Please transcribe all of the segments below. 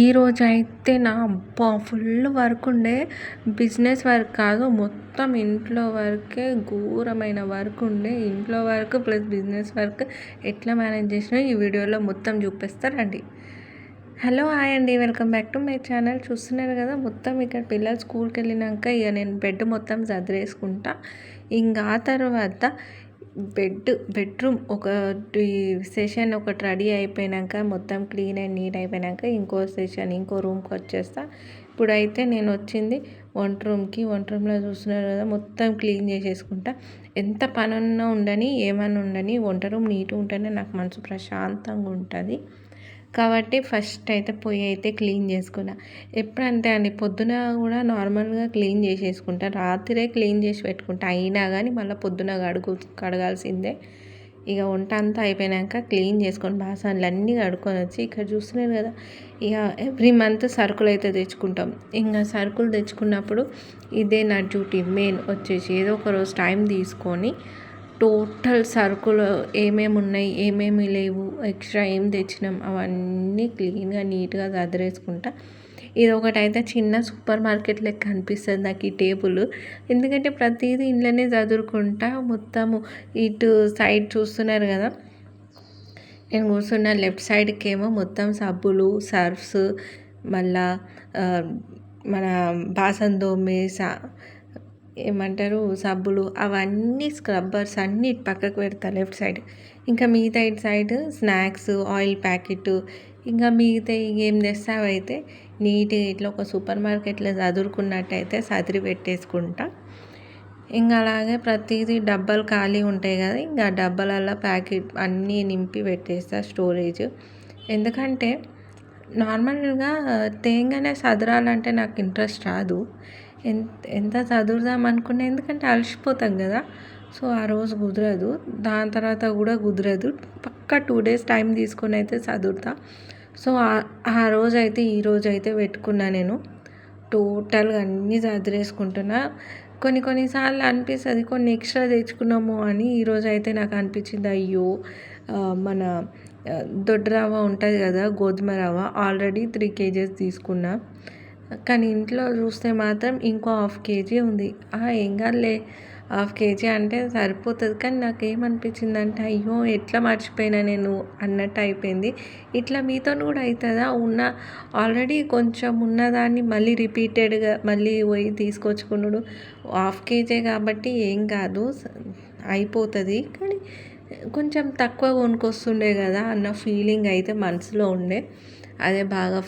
ఈరోజైతే అబ్బా! Full work ఉండే. బిజినెస్ వర్క్ కాదు. మొత్తం ఇంట్లో వర్కే ఘోరమైన వర్క్ ఉండే. ఇంట్లో వర్క్ ప్లస్ బిజినెస్ వర్క్ ఎట్లా మేనేజ్ చేసినా ఈ వీడియోలో మొత్తం చూపిస్తా రండి. హలో! హాయ్ అండి. Welcome back to my channel. చూస్తున్నారు కదా, మొత్తం ఇక్కడ పిల్లలు స్కూల్కి వెళ్ళినాక ఇక నేను బెడ్ మొత్తం సదిరేసుకుంటా. ఇంకా ఆ తర్వాత బెడ్రూమ్ ఒకటి సెషన్ ఒకటి రెడీ అయిపోయినాక, మొత్తం క్లీన్ అండ్ నీట్ అయిపోయినాక ఇంకో సెషన్ ఇంకో రూమ్కి వచ్చేస్తా. ఇప్పుడైతే నేను వచ్చింది వంట రూమ్లో చూస్తున్నారు కదా, మొత్తం క్లీన్ చేసేసుకుంటా. ఎంత పనున్నా ఉండని, ఏమన్నా ఉండని, వంట రూమ్ నీట్గా ఉంటేనే నాకు మనసు ప్రశాంతంగా ఉంటుంది. కాబట్టి ఫస్ట్ అయితే పొయ్యి అయితే క్లీన్ చేసుకున్నా. ఎప్పుడంతే అండి, పొద్దున కూడా నార్మల్గా క్లీన్ చేసేసుకుంటా. రాత్రే క్లీన్ చేసి పెట్టుకుంటా. అయినా కానీ మళ్ళీ పొద్దున కడగాల్సిందే. ఇక వంట అంతా అయిపోయాక క్లీన్ చేసుకొని బాసనలు అన్నీ కడుక్కొని వచ్చి ఇక్కడ చూస్తున్నారు కదా, ఇక ఎవ్రీ మంత్ సరుకులు అయితే తెచ్చుకుంటాం. ఇంకా సరుకులు తెచ్చుకున్నప్పుడు ఇదే నా డ్యూటీ మెయిన్ వచ్చేసి. ఏదో ఒక రోజు టైం తీసుకొని టోటల్ సరుకులు ఏమేమి ఉన్నాయి, ఏమేమి లేవు, ఎక్స్ట్రా ఏం తెచ్చినాం అవన్నీ క్లీన్గా నీట్గా సదిరేసుకుంటా. ఇది ఒకటైతే చిన్న సూపర్ మార్కెట్ లెక్క అనిపిస్తుంది నాకు ఈ టేబుల్. ఎందుకంటే ప్రతిదీ ఇంట్లోనే చదువుకుంటా. మొత్తము ఇటు సైడ్ చూస్తున్నారు కదా, నేను కూర్చున్న లెఫ్ట్ సైడ్కి ఏమో మొత్తం సబ్బులు, సర్ఫ్స్, మళ్ళా మన బాసన తోమే ఏమంటారు సబ్బులు, అవన్నీ స్క్రబ్బర్స్ అన్నీ పక్కకు పెడతా లెఫ్ట్ సైడ్. ఇంకా మిగతా ఇటు సైడ్ స్నాక్స్, ఆయిల్ ప్యాకెట్, ఇంకా మిగతా ఏం తెస్తావైతే నీట్గా ఇట్లా ఒక సూపర్ మార్కెట్లో చదువుకున్నట్టయితే సదిరి పెట్టేసుకుంటా. ఇంకా అలాగే ప్రతిదీ డబ్బాలు ఖాళీ ఉంటాయి కదా, ఇంకా డబ్బాలలో ప్యాకెట్ అన్నీ నింపి పెట్టేస్తా స్టోరేజ్. ఎందుకంటే నార్మల్గా తేంగానే సదరాలంటే నాకు ఇంట్రెస్ట్ రాదు. ఎంత చదువుదాం అనుకున్నా, ఎందుకంటే అలసిపోతాం కదా. సో ఆ రోజు కుదరదు, దాని తర్వాత కూడా కుదరదు. పక్కా 2 days టైం తీసుకొని అయితే చదువుతా. సో ఆ రోజైతే ఈరోజైతే పెట్టుకున్నా నేను. టోటల్గా అన్నీ చదిరేసుకుంటున్నా. కొన్నిసార్లు అనిపిస్తుంది కొన్ని ఎక్స్ట్రా తెచ్చుకున్నాము అని. ఈరోజు అయితే నాకు అనిపించింది, అయ్యో మన దొడ్డు రవ్వ ఉంటుంది కదా, గోధుమ రవ్వ ఆల్రెడీ 3 kgs తీసుకున్నా. కానీ ఇంట్లో చూస్తే మాత్రం ఇంకో 1/2 kg ఉంది. ఏం కాదులే, 1/2 kg అంటే సరిపోతుంది. కానీ నాకేమనిపించిందంటే, అయ్యో ఎట్లా మర్చిపోయినా నేను అన్నట్టు అయిపోయింది. ఇట్లా మీతో కూడా అవుతుందా? ఆల్రెడీ కొంచెం ఉన్నదాన్ని మళ్ళీ రిపీటెడ్గా మళ్ళీ పోయి తీసుకొచ్చుకున్నాడు. 1/2 kg కాబట్టి ఏం కాదు, అయిపోతుంది. కానీ కొంచెం తక్కువ కొనుక్కొస్తుండే కదా అన్న ఫీలింగ్ అయితే మనసులో ఉండే. అదే బాగా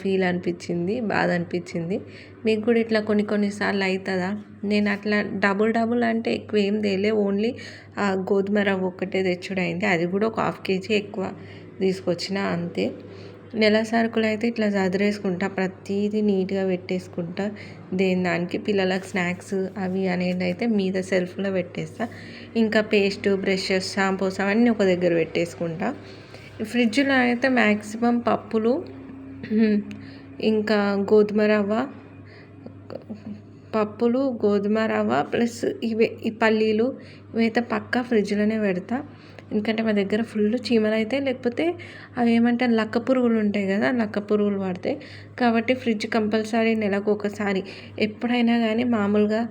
బాధ అనిపించింది. మీకు కూడా ఇట్లా కొన్నిసార్లు అవుతుందా? నేను అట్లా డబుల్ అంటే ఎక్కువ ఏం తేలే, ఓన్లీ గోధుమ రవ్వ ఒక్కటే తెచ్చుడైంది. అది కూడా ఒక 1/2 kg ఎక్కువ తీసుకొచ్చిన అంతే. నెల సరుకులు అయితే ఇట్లా చదిరేసుకుంటా, ప్రతిదీ నీట్గా పెట్టేసుకుంటా. దానికి పిల్లలకు స్నాక్స్ అవి అనేది అయితే మీద సెల్ఫ్లో పెట్టేస్తా. ఇంకా పేస్ట్, బ్రషెస్, షాంపూస్ అవన్నీ ఒక దగ్గర పెట్టేసుకుంటా. ఫ్రిడ్జ్లో అయితే మ్యాక్సిమం పప్పులు, ఇంకా గోధుమ రవ్వ ప్లస్ ఈ పల్లీలు ఇవైతే పక్కా ఫ్రిడ్జ్లోనే పెడతా. ఎందుకంటే మా దగ్గర ఫుల్ చీమలు అయితే, లేకపోతే అవి ఏమంటారు లక్క పురుగులు ఉంటాయి కదా, లక్క పురుగులు పడతాయి. కాబట్టి ఫ్రిడ్జ్ కంపల్సరీ నెలకు ఒకసారి, ఎప్పుడైనా కానీ మామూలుగా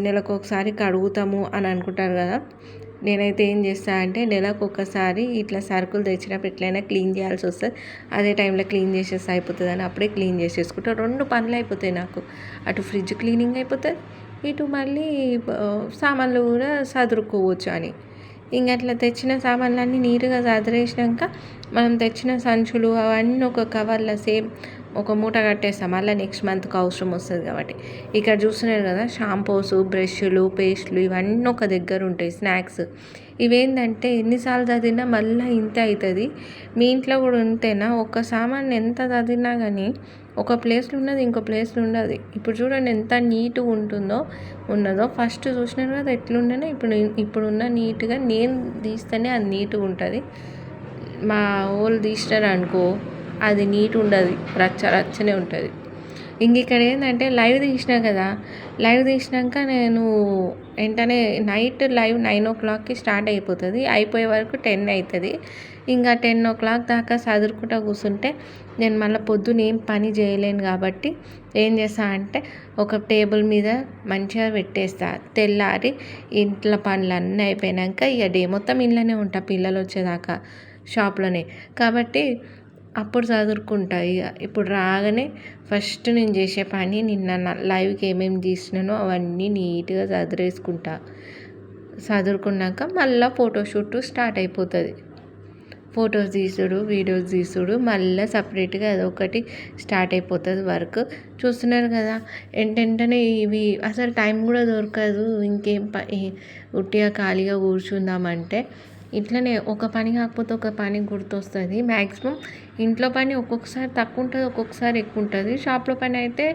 నెలకు ఒకసారి కడుగుతాము అని అనుకుంటారు కదా. నేనైతే ఏం చేస్తా అంటే నెలకు ఒకసారి ఇట్లా సరుకులు తెచ్చినప్పుడు ఎట్లయినా క్లీన్ చేయాల్సి వస్తుంది. అదే టైంలో క్లీన్ చేసేస్తే అయిపోతుంది అని అప్పుడే క్లీన్ చేసేసుకుంటా. 2 పనులు అయిపోతాయి నాకు. అటు ఫ్రిడ్జ్ క్లీనింగ్ అయిపోతుంది, ఇటు మళ్ళీ సామాన్లు కూడా సదురుకోవచ్చు అని. ఇంక అట్లా తెచ్చిన సామాన్లన్నీ నీట్గా సదిరేసినాక మనం తెచ్చిన సంచులు అవన్నీ ఒక కవర్లో సేమ్ ఒక మూట కట్టేస్తాం. మళ్ళీ నెక్స్ట్ మంత్కి అవసరం వస్తుంది కాబట్టి. ఇక్కడ చూస్తున్నారు కదా, షాంపూస్, బ్రష్లు, పేస్ట్లు ఇవన్నీ ఒక దగ్గర ఉంటాయి. స్నాక్స్ ఇవేంటంటే ఎన్నిసార్లు చదివినా మళ్ళీ ఇంతే అవుతుంది. మీ ఇంట్లో కూడా ఉంటేనా? ఒక సామాన్ ఎంత చదివినా కానీ ఒక ప్లేస్లో ఉన్నది ఇంకో ప్లేస్లో ఉండదు. ఇప్పుడు చూడండి ఎంత నీట్గా ఉన్నదో. ఫస్ట్ చూసినారు కదా ఎట్లుండేనో, ఇప్పుడున్న నీట్గా నేను తీస్తేనే అది నీట్గా ఉంటుంది. మా వాళ్ళు తీసినారు అనుకో, అది నీట్ ఉండదు, రచ్చనే ఉంటుంది. ఇంక ఇక్కడ ఏంటంటే లైవ్ తీసినా కదా, లైవ్ తీసినాక నేను వెంటనే నైట్ లైవ్ 9 o'clockకి స్టార్ట్ అయిపోతుంది, అయిపోయే వరకు 10 అవుతుంది. ఇంకా 10:00 దాకా సదురుకుంటా కూర్చుంటే నేను మళ్ళీ పొద్దున ఏం పని చేయలేను కాబట్టి ఏం చేస్తా అంటే ఒక టేబుల్ మీద మంచిగా పెట్టేస్తా. తెల్లారి ఇంట్లో పనులన్నీ అయిపోయినాక ఇక డే మొత్తం ఇంట్లోనే ఉంటా పిల్లలు వచ్చేదాకా షాప్లోనే. కాబట్టి అప్పుడు చదువుకుంటా. ఇక ఇప్పుడు రాగానే ఫస్ట్ నేను చేసే పని నిన్న లైవ్కి ఏమేమి తీసినానో అవన్నీ నీట్గా చదివేసుకుంటా. చదువుకున్నాక మళ్ళీ ఫోటోషూట్ స్టార్ట్ అయిపోతుంది. ఫొటోస్ తీసుడు, వీడియోస్ తీసుడు, మళ్ళీ సపరేట్గా అదొకటి స్టార్ట్ అయిపోతుంది వర్క్. చూస్తున్నారు కదా, వెంటనే ఇవి అసలు టైం కూడా దొరకదు. ఇంకేం ఉట్టిగా ఖాళీగా కూర్చుందామంటే ఇట్లనే ఒక పని కాకపోతే ఒక పని గుర్తొస్తుంది. మ్యాక్సిమం ఇంట్లో పని ఒక్కొక్కసారి తక్కువ ఉంటుంది, ఒక్కొక్కసారి ఎక్కువ ఉంటుంది. షాప్లో పని అయితే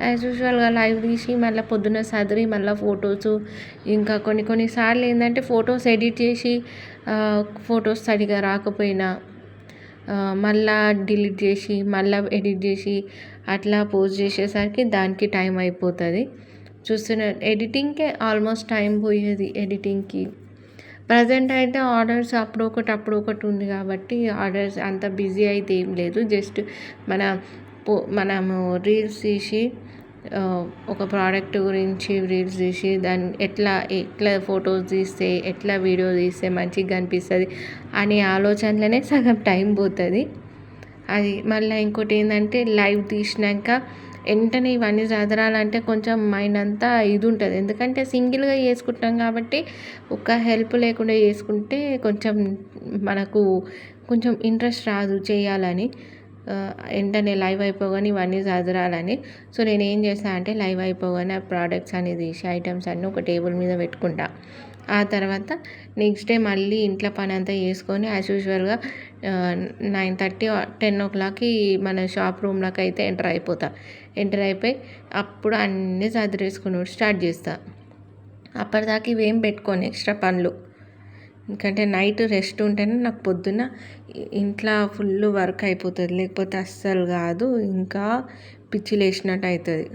యాజ్ యూజువల్గా లైవ్ తీసి మళ్ళీ పొద్దున్న సదిరి మళ్ళీ ఫొటోసు, ఇంకా కొన్నిసార్లు ఏంటంటే ఫొటోస్ ఎడిట్ చేసి ఫొటోస్ సరిగా రాకపోయినా మళ్ళా డిలీట్ చేసి మళ్ళీ ఎడిట్ చేసి అట్లా పోస్ట్ చేసేసరికి దానికి టైం అయిపోతుంది. ఎడిటింగ్కే ఆల్మోస్ట్ టైం పోయేది ఎడిటింగ్కి. ప్రజెంట్ అయితే ఆర్డర్స్ అప్పుడు ఒకటి ఉంది కాబట్టి ఆర్డర్స్ అంత బిజీ అయితే ఏం లేదు. జస్ట్ మనము రీల్స్ తీసి ఒక ప్రోడక్ట్ గురించి రీల్స్ తీసి దాన్ని ఎట్లా ఫొటోస్ తీస్తే ఎట్లా వీడియో తీస్తే మంచిగా కనిపిస్తుంది అనే ఆలోచనలోనే సగం టైం పోతుంది. అది మళ్ళీ ఇంకోటి ఏంటంటే లైవ్ తీసినాక వెంటనే ఇవన్నీ చదరాలంటే కొంచెం మైండ్ అంతా ఇది ఉంటుంది. ఎందుకంటే సింగిల్గా చేసుకుంటాం కాబట్టి ఒక హెల్ప్ లేకుండా చేసుకుంటే కొంచెం మనకు కొంచెం ఇంట్రెస్ట్ రాదు చేయాలని. వెంటనే లైవ్ అయిపోగానే ఇవన్నీ చదరాలని. సో నేను ఏం చేస్తాను అంటే లైవ్ అయిపోగానే ఆ ప్రోడక్ట్స్ అనేది తీసి ఐటమ్స్ అన్నీ ఒక టేబుల్ మీద పెట్టుకుంటా. ఆ తర్వాత నెక్స్ట్ డే మళ్ళీ ఇంట్లో పని అంతా చేసుకొని యాజ్ యూజువల్గా 9:30 10:00కి మన షాప్ రూమ్లోకి అయితే ఎంటర్ అయిపోయి అప్పుడు అన్నీ చదివేసుకుని స్టార్ట్ చేస్తా. అప్పటిదాకా ఇవేం పెట్టుకోను ఎక్స్ట్రా పనులు. ఎందుకంటే నైట్ రెస్ట్ ఉంటేనే నాకు పొద్దున్న ఇంట్లో ఫుల్ వర్క్ అయిపోతుంది, లేకపోతే అస్సలు కాదు. ఇంకా పిచ్చి లేచినట్టు అవుతుంది.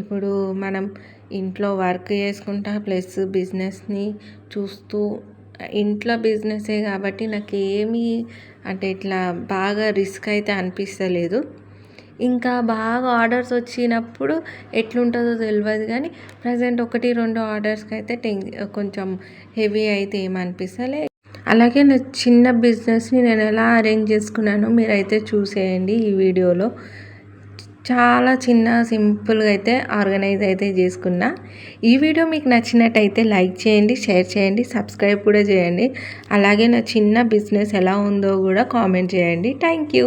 ఇప్పుడు మనం ఇంట్లో వర్క్ చేసుకుంటా ప్లస్ బిజినెస్ని చూస్తూ, ఇంట్లో బిజినెసే కాబట్టి నాకు ఏమీ అంటే ఇట్లా బాగా రిస్క్ అయితే అనిపిస్తలేదు. ఇంకా బాగా ఆర్డర్స్ వచ్చినప్పుడు ఎట్లుంటుందో తెలియదు కానీ ప్రజెంట్ 1-2 ఆర్డర్స్కి అయితే కొంచెం హెవీ అయితే ఏమనిపిస్తలే. అలాగే నా చిన్న బిజినెస్ని నేను ఎలా అరేంజ్ చేసుకున్నానో మీరైతే చూసేయండి ఈ వీడియోలో. చాలా చిన్న సింపుల్గా అయితే ఆర్గనైజ్ అయితే చేసుకున్నా. ఈ వీడియో మీకు నచ్చినట్టయితే లైక్ చేయండి, షేర్ చేయండి, సబ్స్క్రైబ్ కూడా చేయండి. అలాగే నా చిన్న బిజినెస్ ఎలా ఉందో కూడా కామెంట్ చేయండి. Thank you.